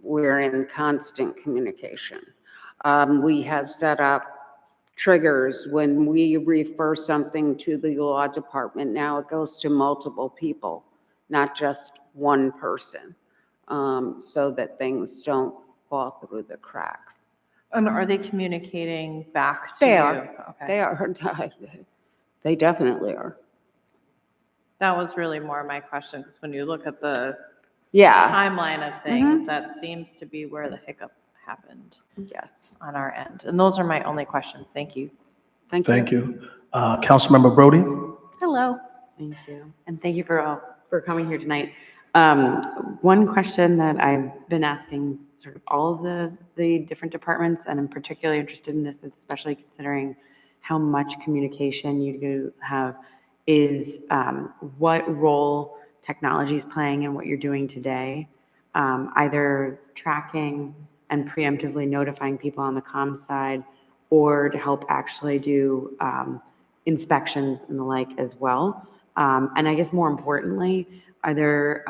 We're in constant communication. We have set up triggers when we refer something to the law department. Now it goes to multiple people, not just one person, so that things don't fall through the cracks. And are they communicating back to They you? are. Okay. They are. They definitely are. That was really more my question, because when you look at the Yeah. timeline of things, that seems to be where the hiccup happened Yes. on our end. And those are my only questions. Thank you. Thank you. Councilmember Brody? Hello. Thank you. And thank you for coming here tonight. One question that I've been asking sort of all of the different departments, and I'm particularly interested in this, especially considering how much communication you do have, is what role technology is playing in what you're doing today, either tracking and preemptively notifying people on the comm side, or to help actually do inspections and the like as well. And I guess more importantly, are there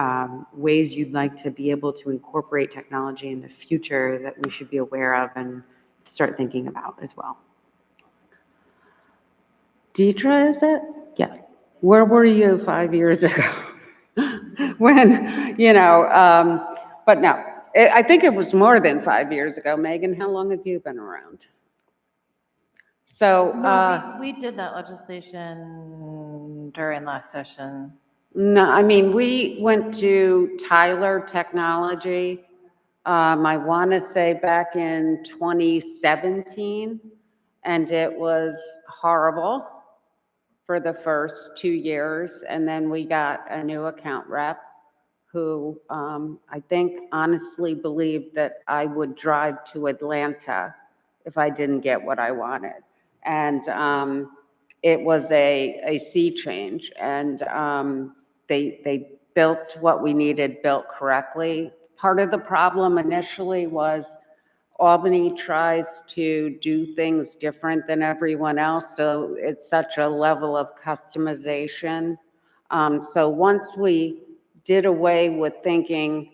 ways you'd like to be able to incorporate technology in the future that we should be aware of and start thinking about as well? Deidre, is it? Yes. Where were you 5 years ago? When, but no, I think it was more than 5 years ago. Megan, how long have you been around? So, No, we did that legislation during last session. no, I mean, we went to Tyler Technology, I want to say back in 2017, and it was horrible for the first 2 years. And then we got a new account rep who I think honestly believed that I would drive to Atlanta if I didn't get what I wanted. And it was a sea change. And they built what we needed built correctly. Part of the problem initially was Albany tries to do things different than everyone else, so it's such a level of customization. So once we did away with thinking,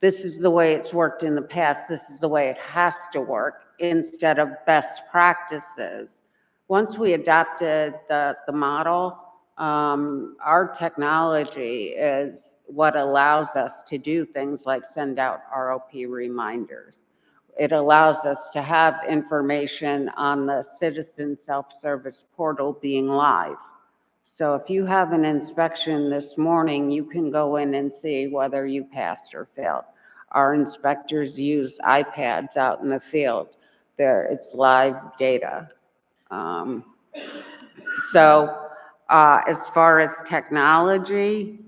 this is the way it's worked in the past, this is the way it has to work, instead of best practices. Once we adopted the model, our technology is what allows us to do things like send out ROP reminders. It allows us to have information on the citizen self-service portal being live. So if you have an inspection this morning, you can go in and see whether you passed or failed. Our inspectors use iPads out in the field. It's live data. As far as technology,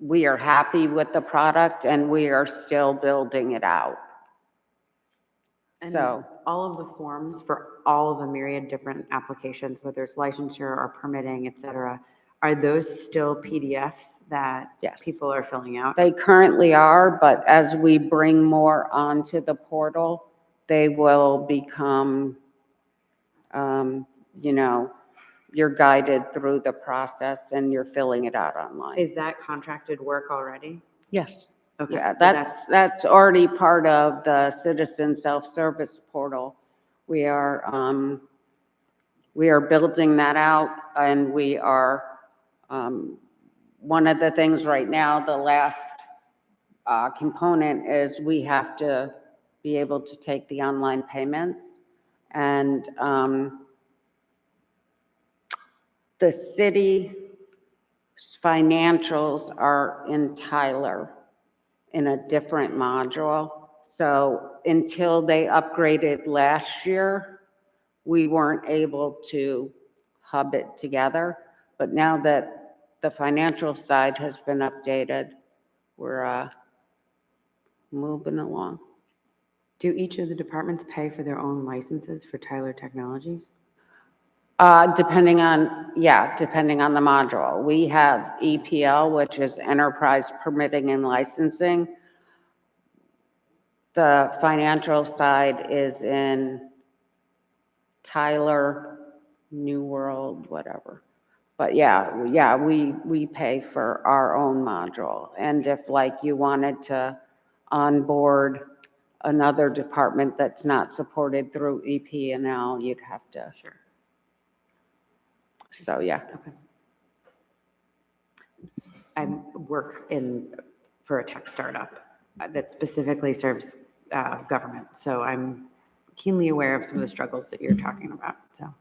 we are happy with the product and we are still building it out. And So all of the forms for all of the myriad different applications, whether it's licensure or permitting, et cetera, are those still PDFs that Yes. people are filling out? they currently are, but as we bring more onto the portal, they will become, you're guided through the process and you're filling it out online. Is that contracted work already? Yes. Okay. Yeah, so that's already part of the citizen self-service portal. We are building that out, and we are, one of the things right now, the last component is we have to be able to take the online payments. And the city's financials are in Tyler in a different module. So until they upgraded last year, we weren't able to hub it together. But now that the financial side has been updated, we're moving along. Do each of the departments pay for their own licenses for Tyler Technologies? Depending on the module. We have EPL, which is Enterprise Permitting and Licensing. The financial side is in Tyler, New World, whatever. But we pay for our own module. And if like you wanted to onboard another department that's not supported through EP&L, you'd have to. Sure. So, yeah. Okay. I work for a tech startup that specifically serves government. So I'm keenly aware of some of the struggles that you're talking about. So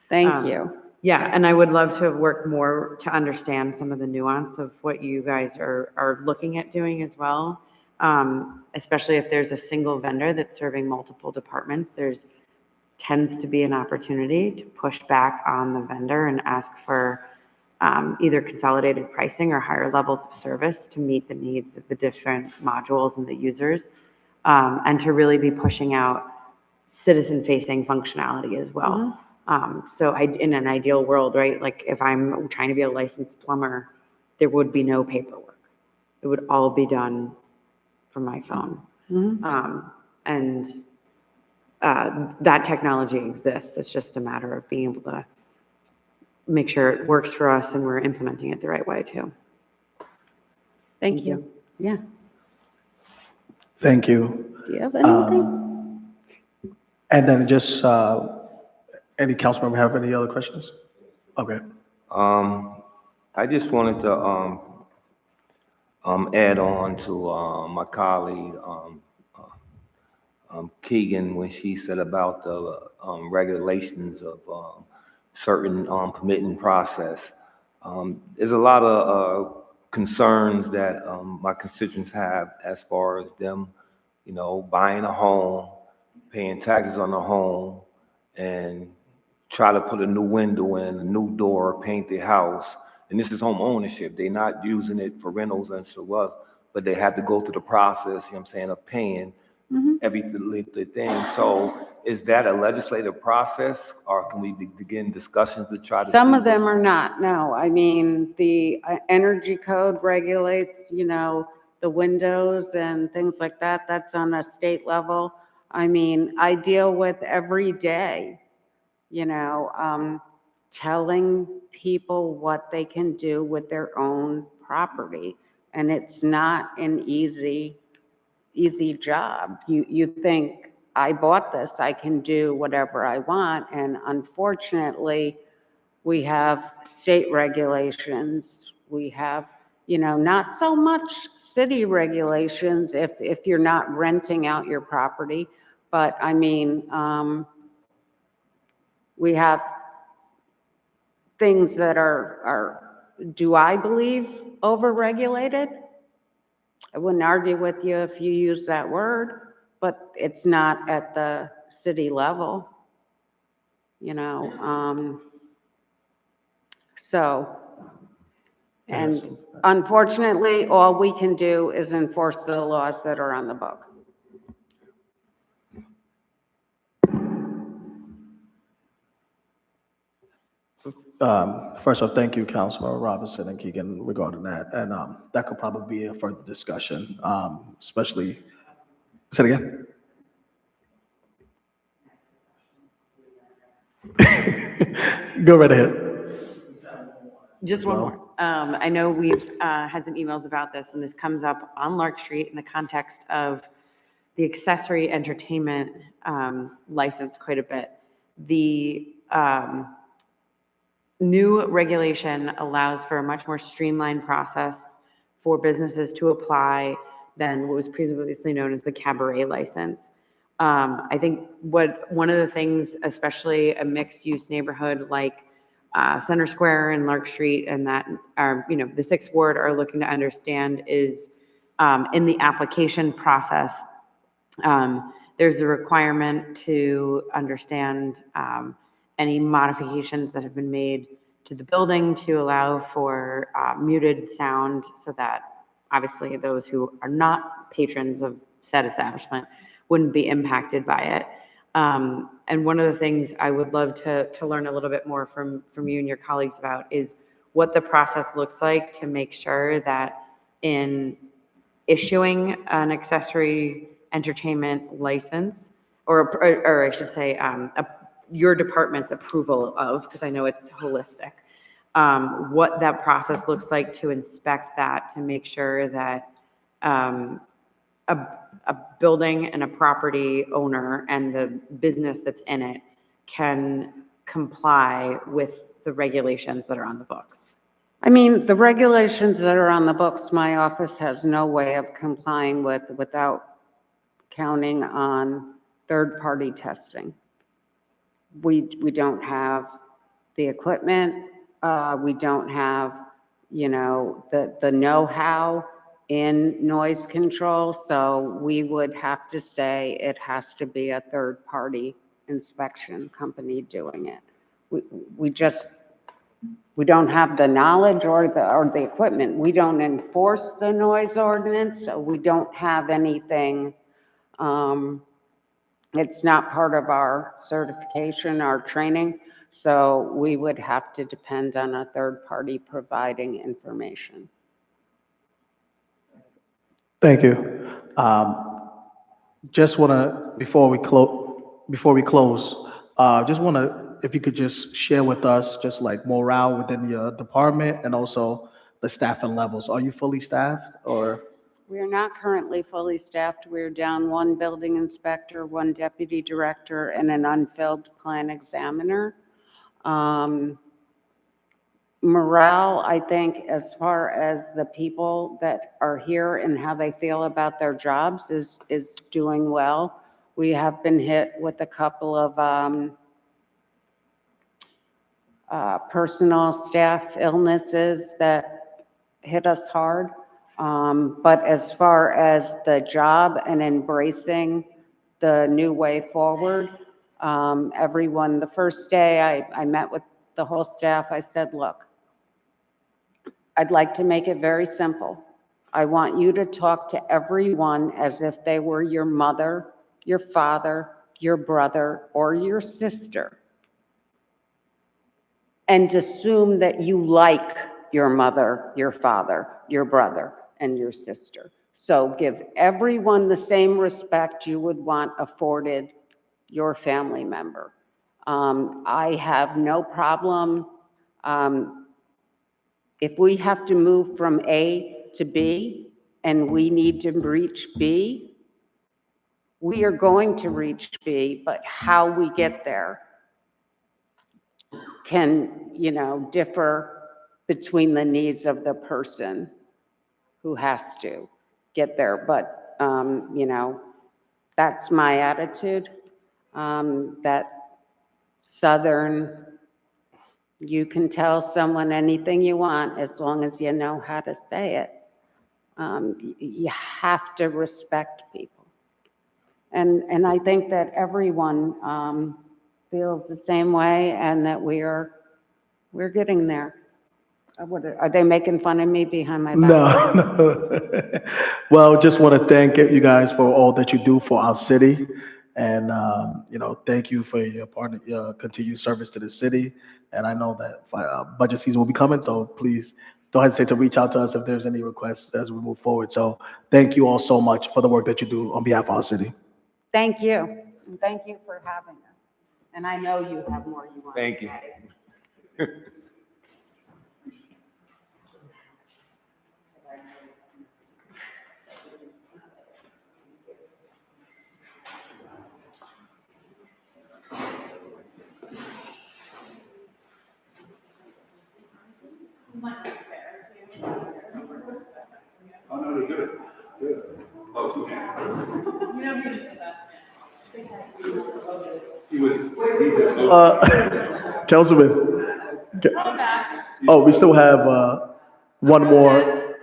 Thank you. Yeah, and I would love to work more to understand some of the nuance of what you guys are looking at doing as well. Especially if there's a single vendor that's serving multiple departments, tends to be an opportunity to push back on the vendor and ask for either consolidated pricing or higher levels of service to meet the needs of the different modules and the users, and to really be pushing out citizen-facing functionality as well. So in an ideal world, right, like if I'm trying to be a licensed plumber, there would be no paperwork. It would all be done from my phone. And that technology exists. It's just a matter of being able to make sure it works for us and we're implementing it the right way too. Thank you. Yeah. Thank you. Do you have anything? And then just, any council member have any other questions? Okay. I just wanted to add on to my colleague Keegan when she said about the regulations of certain permitting process. There's a lot of concerns that my constituents have as far as them, buying a home, paying taxes on the home, and try to put a new window in, a new door, paint their house. And this is home ownership. They're not using it for rentals and so what, but they have to go through the process, of paying every thing. So is that a legislative process, or can we begin discussions to try to Some see of them what's- are not, no. I mean, the energy code regulates, the windows and things like that. That's on a state level. I mean, I deal with every day, telling people what they can do with their own property. And it's not an easy job. You think, I bought this, I can do whatever I want. And unfortunately, we have state regulations. We have, not so much city regulations if you're not renting out your property. But I mean, we have things that are, do I believe, overregulated? I wouldn't argue with you if you use that word, but it's not at the city level, So, and unfortunately, all we can do is enforce the laws that are on the book. First off, thank you, Councilmember Robinson and Keegan, regarding that. And that could probably be a further discussion, especially, say it again. Go right ahead. Just one more. I know we've had some emails about this, and this comes up on Lark Street in the context of the accessory entertainment license quite a bit. The new regulation allows for a much more streamlined process for businesses to apply than what was previously known as the cabaret license. I think one of the things, especially a mixed-use neighborhood like Center Square and Lark Street, and that are, the 6th Ward are looking to understand is in the application process, there's a requirement to understand any modifications that have been made to the building to allow for muted sound so that obviously those who are not patrons of said establishment wouldn't be impacted by it. And one of the things I would love to learn a little bit more from you and your colleagues about is what the process looks like to make sure that in issuing an accessory entertainment license, or I should say, your department's approval of, because I know it's holistic, what that process looks like to inspect that, to make sure that a building and a property owner and the business that's in it can comply with the regulations that are on the books. I mean, the regulations that are on the books, my office has no way of complying with without counting on third-party testing. We don't have the equipment. We don't have, the know-how in noise control. So we would have to say it has to be a third-party inspection company doing it. We don't have the knowledge or the equipment. We don't enforce the noise ordinance, so we don't have anything. It's not part of our certification, our training, so we would have to depend on a third party providing information. Thank you. Just want to, before we close, just want to if you could just share with us just like morale within your department and also the staffing levels. Are you fully staffed or? We are not currently fully staffed. We're down one building inspector, one deputy director, and an unfilled plan examiner. Morale, I think, as far as the people that are here and how they feel about their jobs is doing well. We have been hit with a couple of personal staff illnesses that hit us hard. But as far as the job and embracing the new way forward, everyone, the first day I met with the whole staff, I said, look, I'd like to make it very simple. I want you to talk to everyone as if they were your mother, your father, your brother, or your sister. And assume that you like your mother, your father, your brother, and your sister. So give everyone the same respect you would want afforded your family member. I have no problem. If we have to move from A to B and we need to reach B, we are going to reach B, but how we get there can, differ between the needs of the person who has to get there. But, that's my attitude. That Southern, you can tell someone anything you want as long as you know how to say it. You have to respect people. And I think that everyone feels the same way and that we're getting there. Are they making fun of me behind my back? No, no. Well, just want to thank you guys for all that you do for our city. And, thank you for your continued service to the city. And I know that budget season will be coming, so please don't hesitate to reach out to us if there's any requests as we move forward. So thank you all so much for the work that you do on behalf of our city. Thank you. And thank you for having us. And I know you have more you want to Thank you. say. Oh, no, they're good. Good. Oh, 2 hands. Councilman. Oh, we still have one more.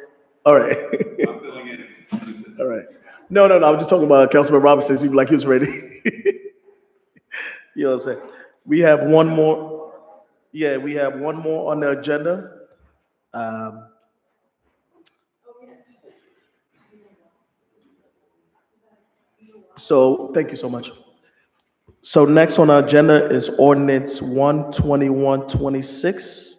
All right. All right. No. I was just talking about Councilman Robinson. Seemed like he was ready. You know what I'm saying? We have one more. Yeah, we have one more on the agenda. So thank you so much. So next on our agenda is ordinance 12126.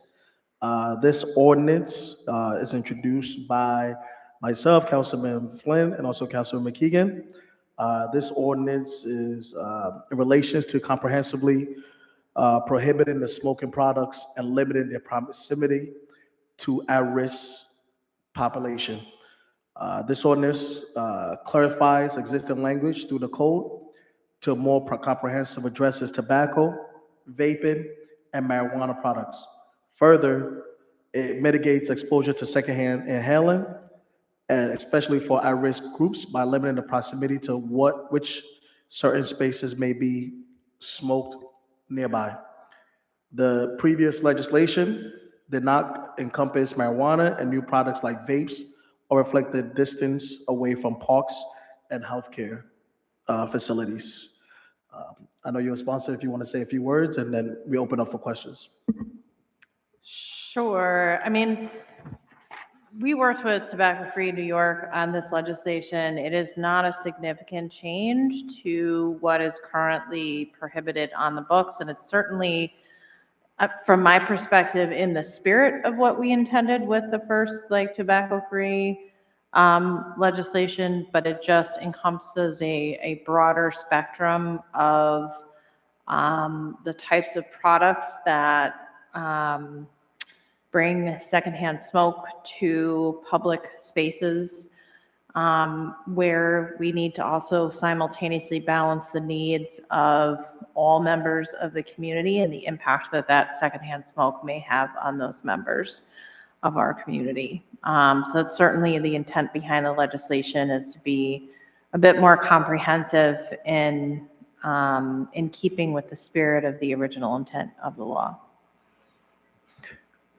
This ordinance is introduced by myself, Councilman Flynn, and also Councilman McKeegan. This ordinance is in relations to comprehensively prohibiting the smoking products and limiting their proximity to at-risk population. This ordinance clarifies existing language through the code to more comprehensive addresses tobacco, vaping, and marijuana products. Further, it mitigates exposure to secondhand inhaling, and especially for at-risk groups by limiting the proximity to which certain spaces may be smoked nearby. The previous legislation did not encompass marijuana and new products like vapes or reflect the distance away from parks and healthcare facilities. I know you're a sponsor if you want to say a few words, and then we open up for questions. Sure. I mean, we worked with Tobacco Free New York on this legislation. It is not a significant change to what is currently prohibited on the books, and it's certainly, from my perspective, in the spirit of what we intended with the first tobacco-free legislation, but it just encompasses a broader spectrum of the types of products that bring secondhand smoke to public spaces, where we need to also simultaneously balance the needs of all members of the community and the impact that that secondhand smoke may have on those members of our community. So that's certainly the intent behind the legislation, is to be a bit more comprehensive in keeping with the spirit of the original intent of the law.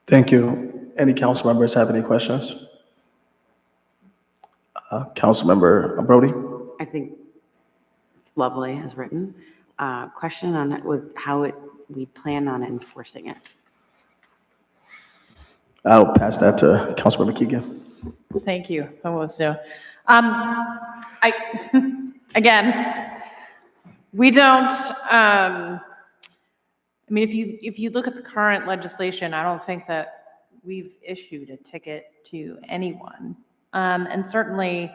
Thank you. Any council members have any questions? Councilmember Brody? I think it's lovely as written. Question on with how we plan on enforcing it. I'll pass that to Councilmember Keegan. Thank you. Almost so. Again, we don't, I mean, if you look at the current legislation, I don't think that we've issued a ticket to anyone. And certainly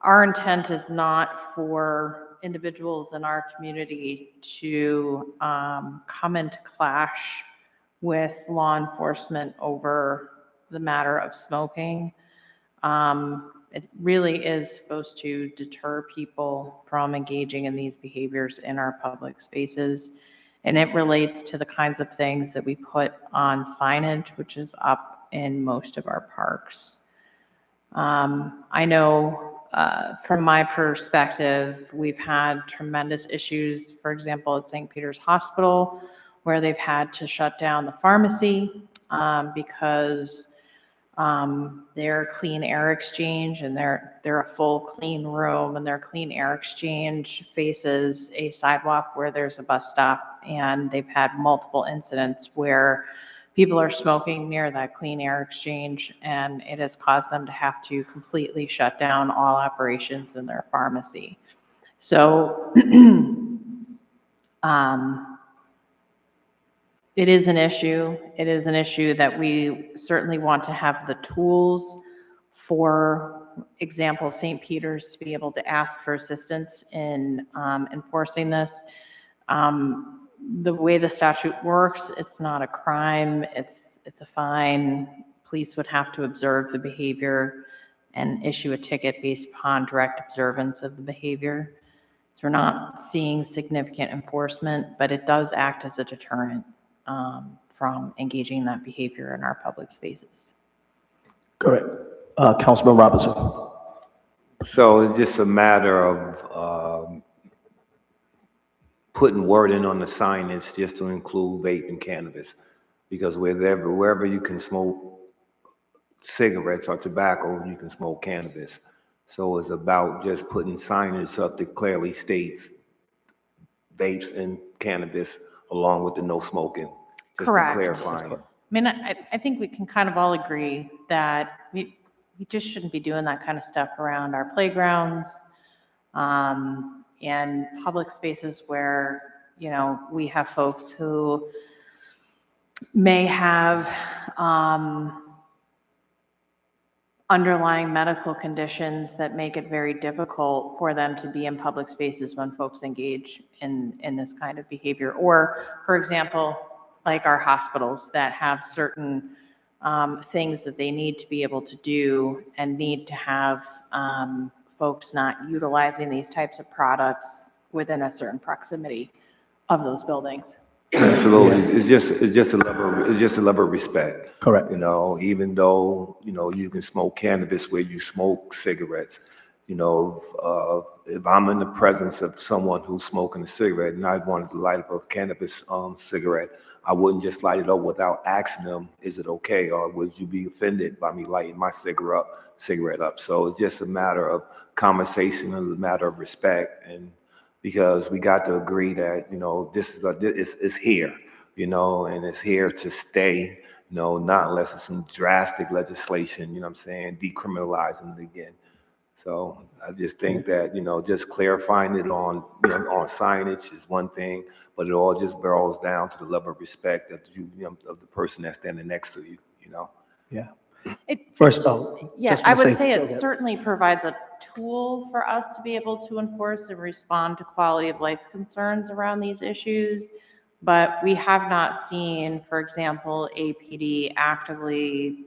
our intent is not for individuals in our community to come into clash with law enforcement over the matter of smoking. It really is supposed to deter people from engaging in these behaviors in our public spaces. And it relates to the kinds of things that we put on signage, which is up in most of our parks. I know from my perspective, we've had tremendous issues, for example, at St. Peter's Hospital, where they've had to shut down the pharmacy because their clean air exchange, and they're a full clean room, and their clean air exchange faces a sidewalk where there's a bus stop, and they've had multiple incidents where people are smoking near that clean air exchange, and it has caused them to have to completely shut down all operations in their pharmacy. So it is an issue. It is an issue that we certainly want to have the tools, for example, St. Peter's, to be able to ask for assistance in enforcing this. The way the statute works, it's not a crime, it's a fine. Police would have to observe the behavior and issue a ticket based upon direct observance of the behavior. So we're not seeing significant enforcement, but it does act as a deterrent from engaging in that behavior in our public spaces. Correct. Councilman Robinson. So it's just a matter of putting wording on the signage just to include vape and cannabis, because wherever you can smoke cigarettes or tobacco, you can smoke cannabis. So it's about just putting signage up that clearly states vapes and cannabis along with the no smoking. Just Correct. clarifying. I mean, I think we can kind of all agree that we just shouldn't be doing that kind of stuff around our playgrounds, and public spaces where, you know, we have folks who may have underlying medical conditions that make it very difficult for them to be in public spaces when folks engage in this kind of behavior. Or, for example, like our hospitals that have certain things that they need to be able to do and need to have folks not utilizing these types of products within a certain proximity of those buildings. Absolutely. It's just a level of respect. Correct. You know, even though, you know, you can smoke cannabis where you smoke cigarettes, you know, if I'm in the presence of someone who's smoking a cigarette and I wanted to light up a cannabis cigarette, I wouldn't just light it up without asking them, is it okay? Or would you be offended by me lighting my cigarette up? So it's just a matter of conversation and a matter of respect. And because we got to agree that, you know, this is here, you know, and it's here to stay, you know, not unless it's some drastic legislation, you know what I'm saying, decriminalizing it again. So I just think that, you know, just clarifying it on, you know, on signage is one thing, but it all just boils down to the level of respect that you know, of the person that's standing next to you, you know? Yeah. First, Yeah, just I wanna would say go it ahead. certainly provides a tool for us to be able to enforce and respond to quality of life concerns around these issues. But we have not seen, for example, APD actively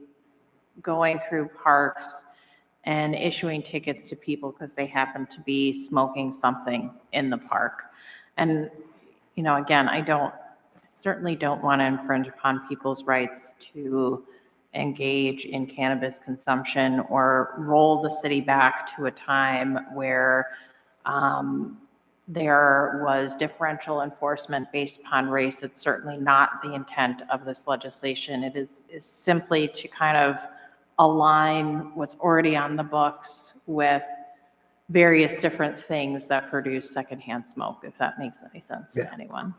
going through parks and issuing tickets to people because they happen to be smoking something in the park. And, again, certainly don't want to infringe upon people's rights to engage in cannabis consumption or roll the city back to a time where there was differential enforcement based upon race. That's certainly not the intent of this legislation. It is simply to kind of align what's already on the books with various different things that produce secondhand smoke, if that makes any sense to anyone.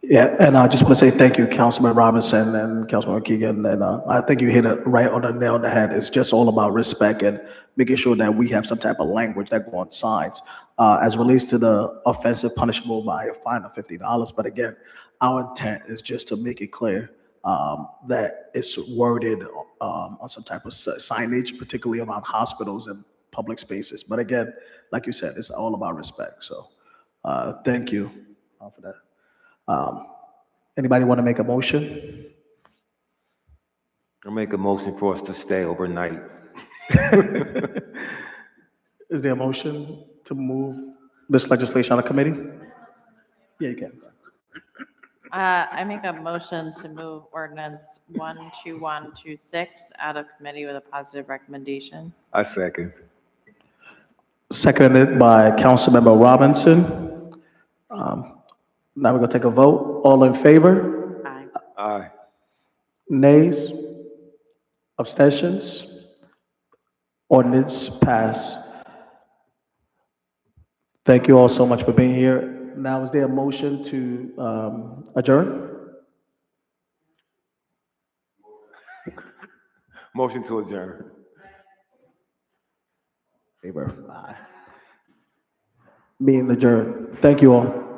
Yeah, and I just want to say thank you, Councilman Robinson and Councilman Keegan, and I think you hit it right on the nail on the head. It's just all about respect and making sure that we have some type of language that go on signs. As relates to the offensive punishable by a fine of $50, but again, our intent is just to make it clear that it's worded on some type of signage, particularly around hospitals and public spaces. But again, like you said, it's all about respect. So thank you for that. Anybody want to make a motion? I make a motion for us to stay overnight. Is there a motion to move this legislation out of committee? Yeah, you can. I make a motion to move ordinance 12126 out of committee with a positive recommendation. I second. Seconded by Councilmember Robinson. Now we're gonna take a vote. All in favor? Aye. Aye. Nays? Abstentions? Ordinance pass. Thank you all so much for being here. Now, is there a motion to adjourn? Motion to adjourn. Favor? Aye. Meeting adjourned. Thank you all.